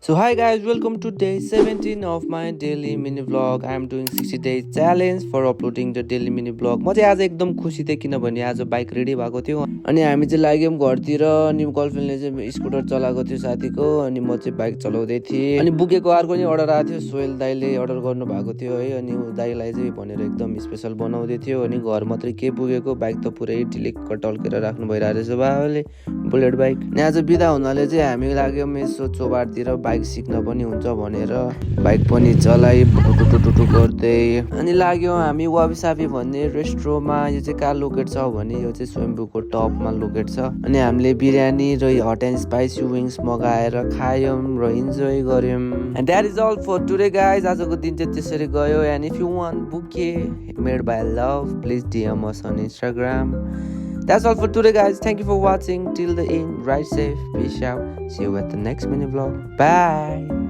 So hi guys, welcome to day 17 of my daily mini vlog. I am doing 60 days challenge for uploading the daily mini vlog. म चाहिँ आज एकदम खुसी थिएँ किनभने आज बाइक रेडी भएको थियो अनि हामी चाहिँ लाग्यौँ घरतिर अनि गर्लफ्रेन्डले चाहिँ स्कुटर चलाएको थियो साथीको अनि म चाहिँ बाइक चलाउँदै थिएँ अनि बुकेको अर्को नि अर्डर आएको थियो सोहेल दाइले अर्डर गर्नु भएको थियो है अनि दाइलाई चाहिँ भनेर एकदम स्पेशल बनाउँदै थियो अनि घर मात्रै के पुगेको बाइक त पुरै टिलिक्क टल्केर राख्नु भइरहेको रहेछ बाबाले बुलेट बाइक अनि आज बिदा हुनाले चाहिँ हामी लाग्यौँ यसो चोबारतिर बाइक सिक्न पनि हुन्छ भनेर बाइक पनि चलाइ टुटु गर्दै अनि लाग्यौँ हामी वाबी साबी भन्ने रेस्टुरेन्टमा यो चाहिँ कहाँ लोकेट छ भने यो चाहिँ स्वयम्भूको टपमा लोकेट छ अनि हामीले बिरयानी र हट एन्ड स्पाइसी विङ्स मगाएर खायौँ र इन्जोय गर्यौँ and that is all for today guys आजको दिन चाहिँ त्यसरी गयो and if you want bouquet made by love please DM us on Instagram. That's all for today guys. Thank you for watching till the end. Ride safe. Peace out. See you at the next mini vlog. Bye.